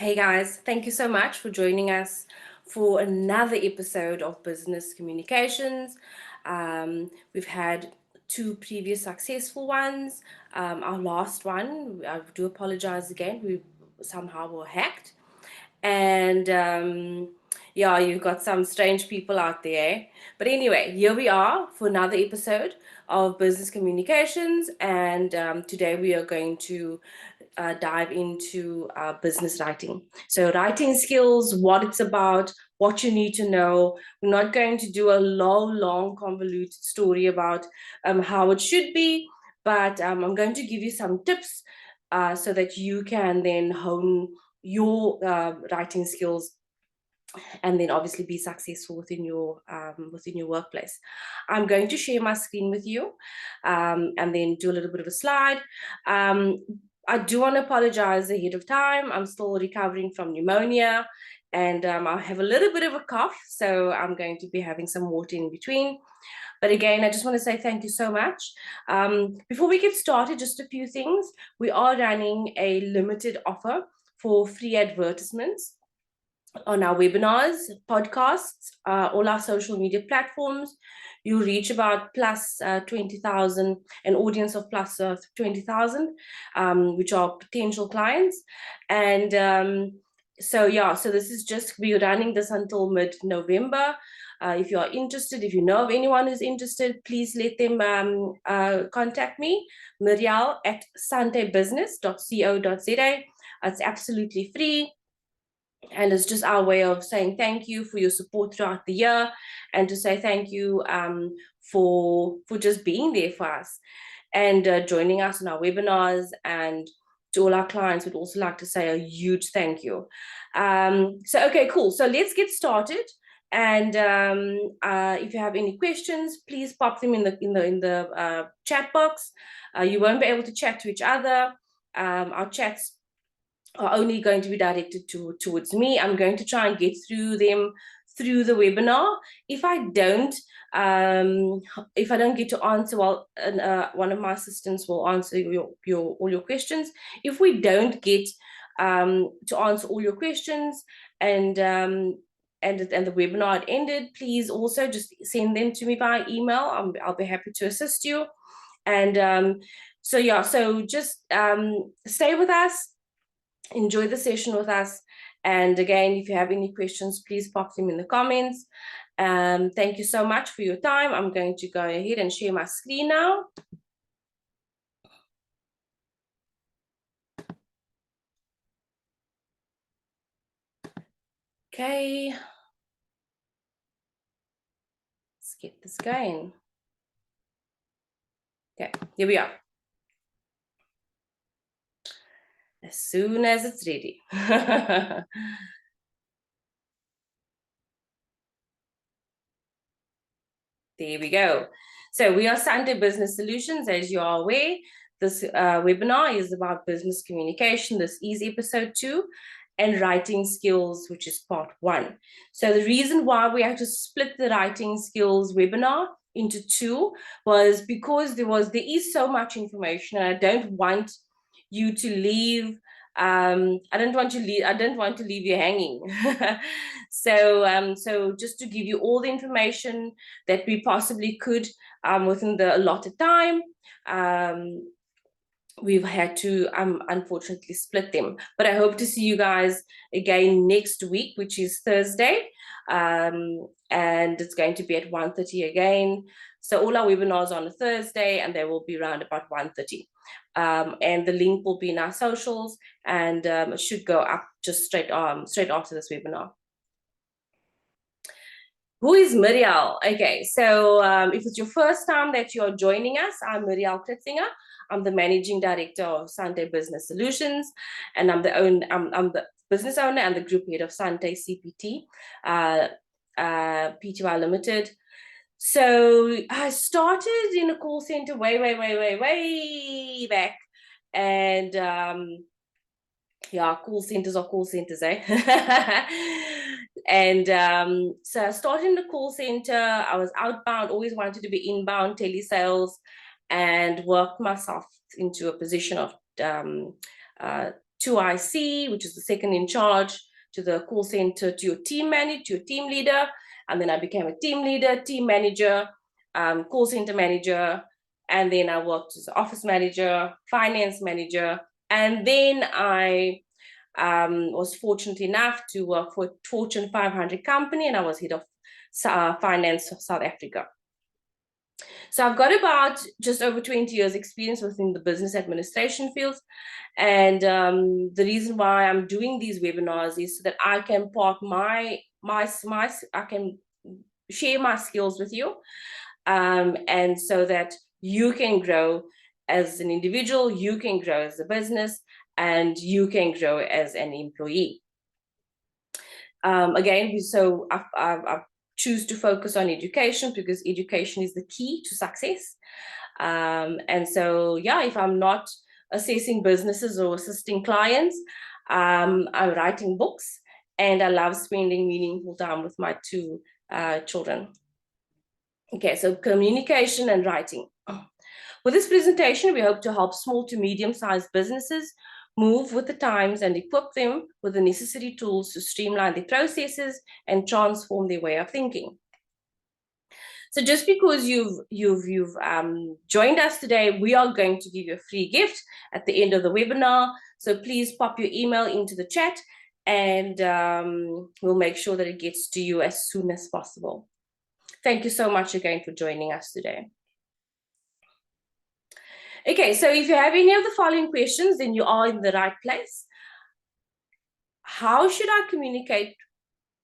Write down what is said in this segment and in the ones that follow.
Hey guys, thank you so much for joining us for another episode of Business Communications. We've had two previous successful ones. Our last one, I do apologize again, we somehow were hacked. And yeah, you've got some strange people out there. But anyway, here we are for another episode of Business Communications. And today we are going to dive into business writing. So writing skills, what it's about, what you need to know. We're not going to do a long, convoluted story about how it should be, but I'm going to give you some tips so that you can then hone your writing skills and then obviously be successful within your workplace. I'm going to share my screen with you and then do a little bit of a slide. I do want to apologize ahead of time. I'm still recovering from pneumonia and I have a little bit of a cough, so I'm going to be having some water in between. But again, I just want to say thank you so much. Before we get started, just a few things. We are running a limited offer for free advertisements on our webinars, podcasts, all our social media platforms. You reach about plus 20,000, an audience of plus 20,000, which are potential clients. And so this is just, we're running this until mid-November. If you are interested, if you know of anyone who's interested, please let them contact me, Muriel at santebusiness.co.za. It's absolutely free. And it's just our way of saying thank you for your support throughout the year, and to say thank you for just being there for us and joining us on our webinars. And to all our clients, we'd also like to say a huge thank you. Okay, cool. So let's get started. And if you have any questions, please pop them in the chat box. You won't be able to chat to each other. Our chats are only going to be directed towards me. I'm going to try and get through them through the webinar. If I don't get to answer, well, one of my assistants will answer all your questions. If we don't get to answer all your questions and the webinar had ended, please also just send them to me by email. I'll be happy to assist you. And so just stay with us, enjoy the session with us. And again, if you have any questions, please pop them in the comments. Thank you so much for your time. I'm going to go ahead and share my screen now. Okay. Let's get this going. Okay, here we are. As soon as it's ready. There we go. So we are Sante Business Solutions, as you are aware. This webinar is about business communication. This is episode 2, and writing skills, which is part 1. So the reason why we had to split the writing skills webinar into 2 was because there is so much information, and I don't want you to leave. I don't want to leave you hanging. So just to give you all the information that we possibly could within the allotted time. We've had to unfortunately split them, but I hope to see you guys again next week, which is Thursday, and it's going to be at 1:30 again. So all our webinars are on a Thursday, and they will be around about 1:30. And the link will be in our socials, and it should go up just straight after this webinar. Who is Muriel? Okay, so if it's your first time that you're joining us, I'm Muriel Kritzinger. I'm the Managing Director of Sante Business Solutions, and I'm the business owner and the group head of Sante CPT, Pty Limited. So I started in a call center way back, and yeah, call centers are call centers, eh? And so I started in the call center. I was outbound, always wanted to be inbound telesales, and worked myself into a position of 2IC, which is the second in charge, to the call center, to your team manager, to your team leader. And then I became a team leader, team manager, call center manager. And then I worked as office manager, finance manager. And then I was fortunate enough to work for a Fortune 500 company, and I was head of finance of South Africa. So I've got about just over 20 years experience within the business administration fields. And the reason why I'm doing these webinars is so that I can part I can share my skills with you, and so that you can grow as an individual, you can grow as a business, and you can grow as an employee. Again, so I choose to focus on education because education is the key to success. And so, yeah, if I'm not assessing businesses or assisting clients, I'm writing books, and I love spending meaningful time with my 2 children. Okay, so communication and writing. With this presentation, we hope to help small to medium-sized businesses move with the times and equip them with the necessary tools to streamline their processes and transform their way of thinking. So just because you've joined us today, we are going to give you a free gift at the end of the webinar. So please pop your email into the chat, and we'll make sure that it gets to you as soon as possible. Thank you so much again for joining us today. Okay, so if you have any of the following questions, then you are in the right place. How should I communicate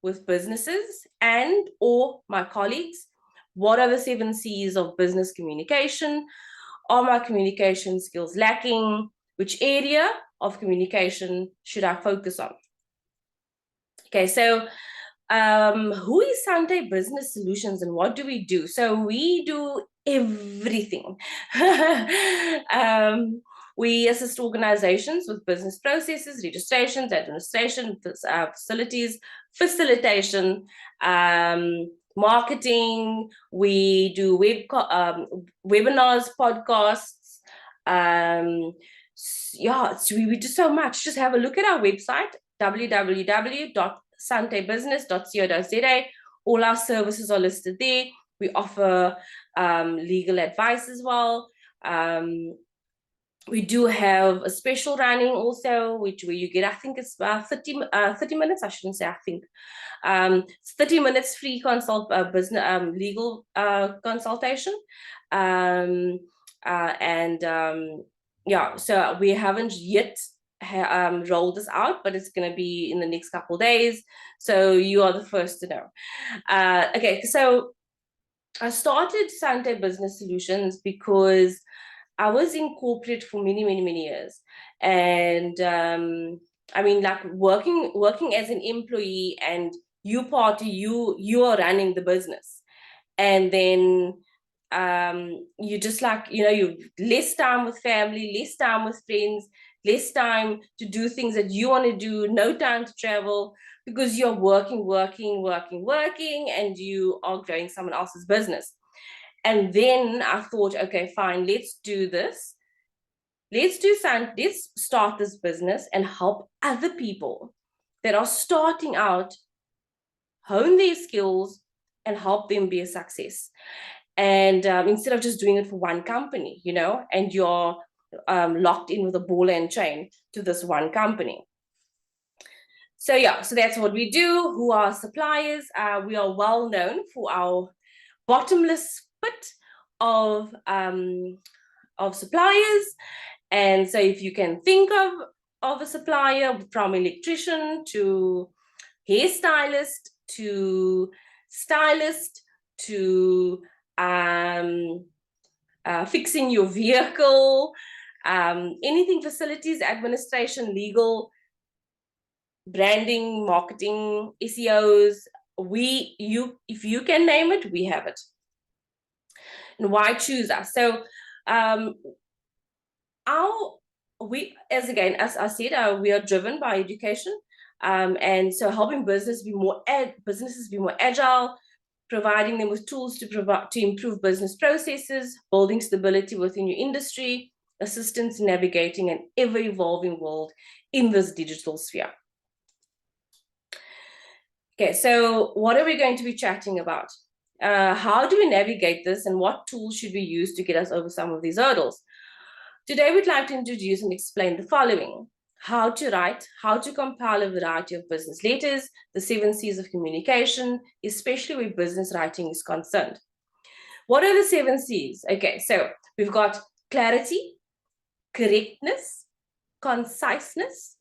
with businesses and or my colleagues? What are the 7 C's of business communication? Are my communication skills lacking? Which area of communication should I focus on? Okay, so who is Sante Business Solutions and what do we do? So we do everything. We assist organizations with business processes, registrations, administration, facilities, facilitation, marketing. We do webinars, podcasts. Yeah, we do so much. Just have a look at our website, www.santebusiness.co.za. All our services are listed there. We offer legal advice as well. We do have a special running also, where you get, I think it's 30 minutes, I shouldn't say I think. 30 minutes free business legal consultation. Yeah, so we haven't yet rolled this out, but it's going to be in the next couple of days. So you are the first to know. Okay, so I started Sante Business Solutions because I was in corporate for many, many, many years. And I mean, like working as an employee, and you are running the business. And then you just like, you less time with family, less time with friends, less time to do things that you want to do, no time to travel, because you're working, and you are growing someone else's business. And then I thought, okay, fine, let's do this. Let's start this business and help other people that are starting out hone their skills and help them be a success. And instead of just doing it for one company, and you're locked in with a ball and chain to this one company. So yeah, so that's what we do. Who are suppliers? We are well known for our bottomless pit of suppliers. And so if you can think of a supplier, from electrician to hairstylist to stylist to fixing your vehicle, anything, facilities, administration, legal, branding, marketing, SEOs, if you can name it, we have it. And why choose us? So as I said, we are driven by education, and so helping businesses be more agile, providing them with tools to improve business processes, building stability within your industry, assistance in navigating an ever-evolving world in this digital sphere. Okay, so what are we going to be chatting about? How do we navigate this, and what tools should we use to get us over some of these hurdles? Today, we'd like to introduce and explain the following: how to write, how to compile a variety of business letters, the 7 C's of communication, especially where business writing is concerned. What are the 7 C's? Okay, so we've got clarity, correctness, conciseness,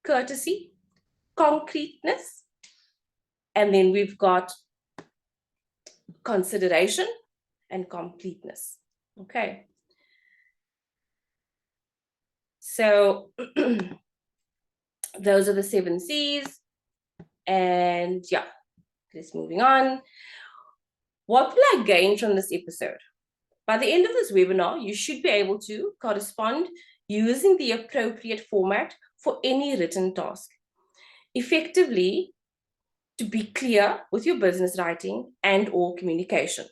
courtesy, concreteness, and then we've got consideration and completeness. Okay. So those are the 7 C's. And yeah, just moving on. What will I gain from this episode? By the end of this webinar, you should be able to correspond using the appropriate format for any written task, effectively to be clear with your business writing and/or communication.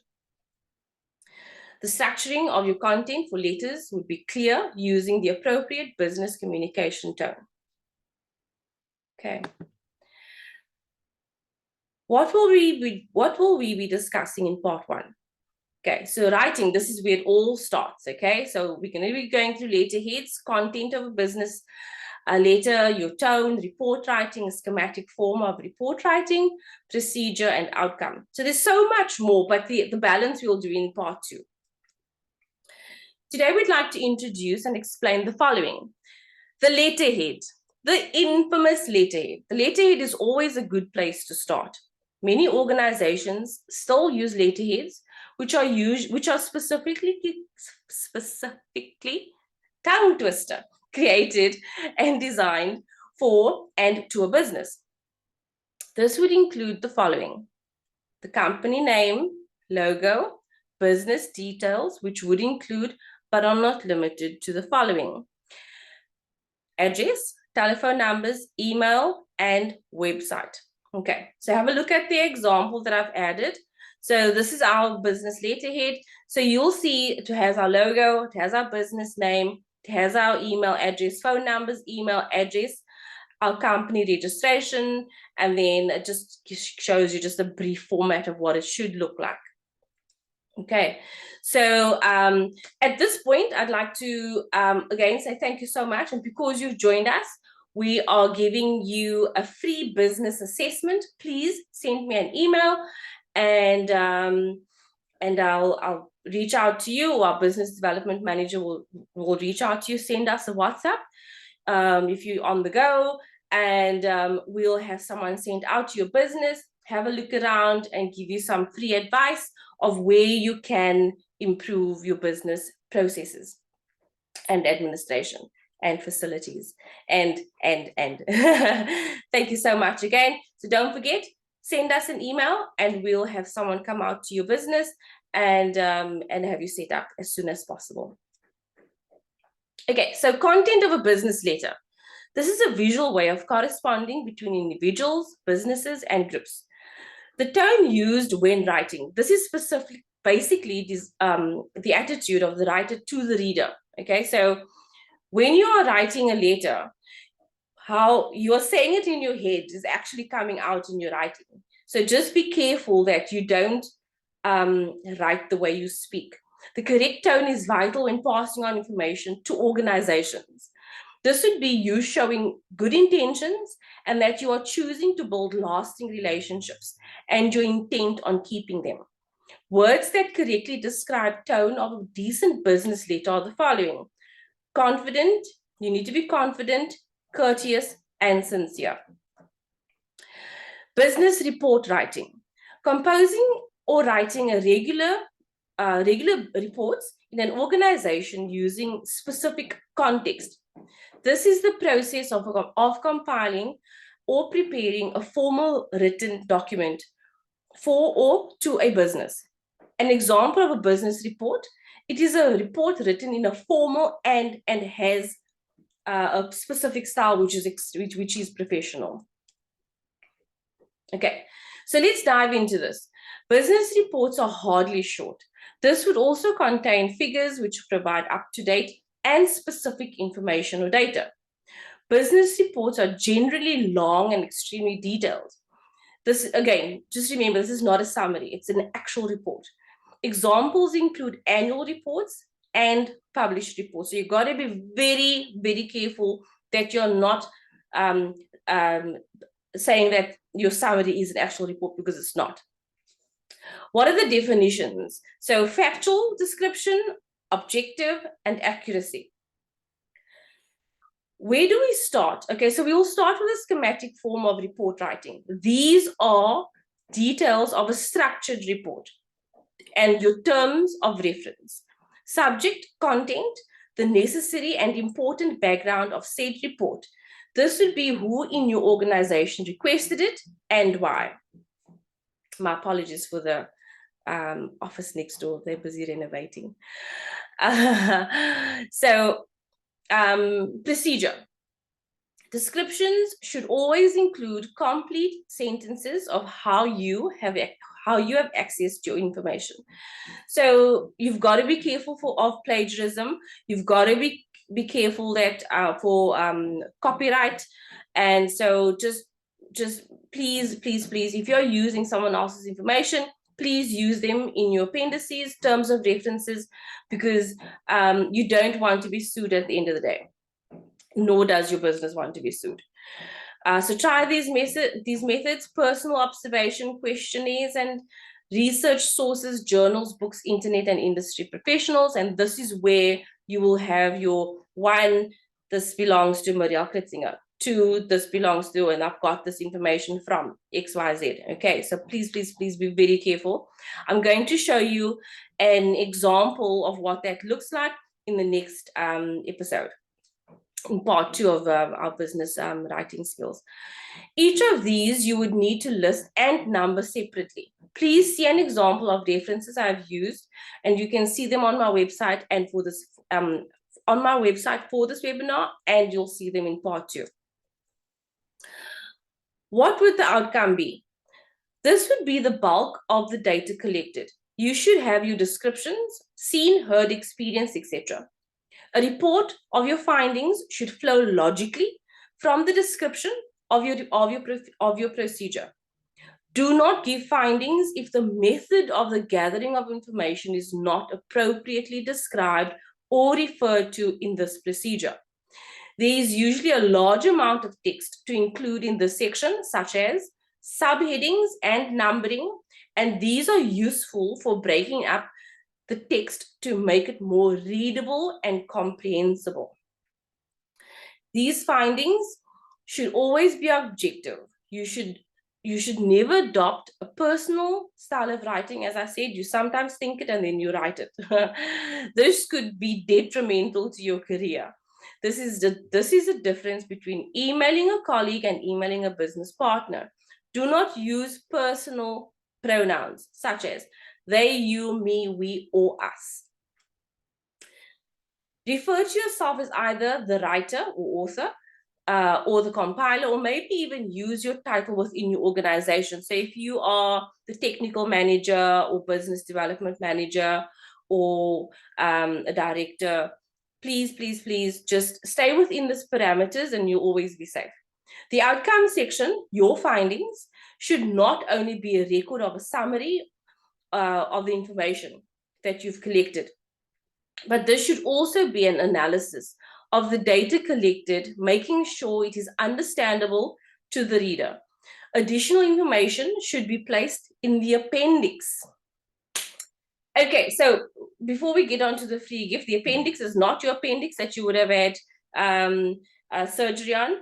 The structuring of your content for letters would be clear using the appropriate business communication tone. Okay. What will we be discussing in part 1? Okay, so writing, this is where it all starts, okay? So we're going to be going through letterheads, content of a business letter, your tone, report writing, a schematic form of report writing, procedure, and outcome. So there's so much more, but the balance we'll do in part 2. Today, we'd like to introduce and explain the following: the letterhead, the infamous letterhead. The letterhead is always a good place to start. Many organizations still use letterheads, which are specifically tongue twister, created and designed for and to a business. This would include the following: the company name, logo, business details, which would include but are not limited to the following: address, telephone numbers, email, and website. Okay, so have a look at the example that I've added. So this is our business letterhead. So you'll see it has our logo, it has our business name, it has our email address, phone numbers, email address, our company registration, and then it just shows you just a brief format of what it should look like. Okay, so at this point, I'd like to again say thank you so much. And because you've joined us, we are giving you a free business assessment. Please send me an email, and I'll reach out to you. Our business development manager will reach out to you. Send us a WhatsApp if you're on the go, and we'll have someone sent out to your business, have a look around, and give you some free advice of where you can improve your business processes and administration and facilities and thank you so much again. So don't forget, send us an email and we'll have someone come out to your business and have you set up as soon as possible. Okay, so content of a business letter. This is a visual way of corresponding between individuals, businesses, and groups. The tone used when writing. This is basically the attitude of the writer to the reader. Okay, so when you are writing a letter, how you are saying it in your head is actually coming out in your writing. So just be careful that you don't write the way you speak. The correct tone is vital when passing on information to organizations. This would be you showing good intentions and that you are choosing to build lasting relationships and your intent on keeping them. Words that correctly describe tone of a decent business letter are the following: confident, you need to be confident, courteous, and sincere. Business report writing. Composing or writing a regular reports in an organization using specific context. This is the process of compiling or preparing a formal written document for or to a business. An example of a business report, it is a report written in a formal and has a specific style which is professional. Okay, so let's dive into this. Business reports are hardly short. This would also contain figures which provide up-to-date and specific information or data. Business reports are generally long and extremely detailed. This, again, just remember, this is not a summary, it's an actual report. Examples include annual reports and published reports. So you've got to be very, very careful that you're not saying that your summary is an actual report, because it's not. What are the definitions? So factual description, objective, and accuracy. Where do we start? Okay, so we will start with a schematic form of report writing. These are details of a structured report and your terms of reference. Subject, content, the necessary and important background of said report. This would be who in your organization requested it and why. My apologies for the office next door, they're busy renovating. Procedure. Descriptions should always include complete sentences of how you have access to your information. So you've got to be careful of plagiarism. You've got to be careful that for copyright. And so just please, if you're using someone else's information, please use them in your appendices, terms of references, because you don't want to be sued at the end of the day, nor does your business want to be sued. So try these methods: personal observation, questionnaires, and research sources, journals, books, internet, and industry professionals. And this is where you will have your one, this belongs to Marielle Kritzinger. 2, this belongs to, and I've got this information from XYZ. Okay, so please be very careful. I'm going to show you an example of what that looks like in the next episode. in part 2 of our business writing skills. Each of these you would need to list and number separately. Please see an example of references I've used, and you can see them on my website and for this on my website for this webinar, and you'll see them in part 2. What would the outcome be? This would be the bulk of the data collected. You should have your descriptions, seen, heard, experienced, etc. A report of your findings should flow logically from the description of your procedure. Do not give findings if the method of the gathering of information is not appropriately described or referred to in this procedure. There is usually a large amount of text to include in this section, such as subheadings and numbering, and these are useful for breaking up the text to make it more readable and comprehensible. These findings should always be objective. You should never adopt a personal style of writing. As I said, you sometimes think it and then you write it. This could be detrimental to your career. This is the difference between emailing a colleague and emailing a business partner. Do not use personal pronouns such as they, you, me, we, or us. Refer to yourself as either the writer or author, or the compiler, or maybe even use your title within your organization. So if you are the technical manager or business development manager or a director, please, please, please just stay within these parameters and you'll always be safe. The outcome section, your findings, should not only be a record of a summary of the information that you've collected, but this should also be an analysis of the data collected, making sure it is understandable to the reader. Additional information should be placed in the appendix. Okay, so before we get on to the free gift, the appendix is not your appendix that you would have had surgery on.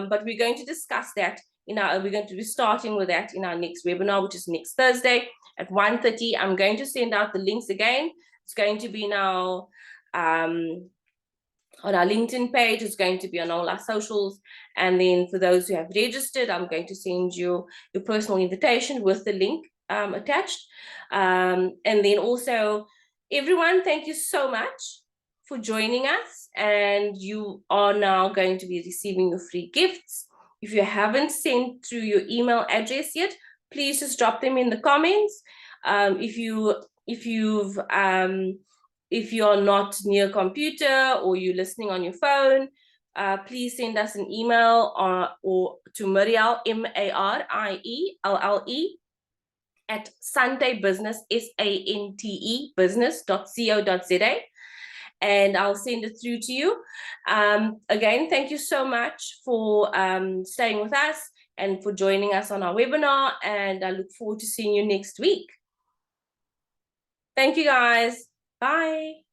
But we're going to discuss that we're going to be starting with that in our next webinar, which is next Thursday at 1:30. I'm going to send out the links again. It's going to be now on our LinkedIn page. It's going to be on all our socials. And then for those who have registered, I'm going to send you your personal invitation with the link attached. And then also, everyone, thank you so much for joining us. And you are now going to be receiving your free gifts. If you haven't sent through your email address yet, please just drop them in the comments. If you're not near a computer or you're listening on your phone, please send us an email or to Marielle, MARIELLE, at Sante Business, SANTE business.co.za, and I'll send it through to you. Again, thank you so much for staying with us and for joining us on our webinar, and I look forward to seeing you next week. Thank you, guys. Bye.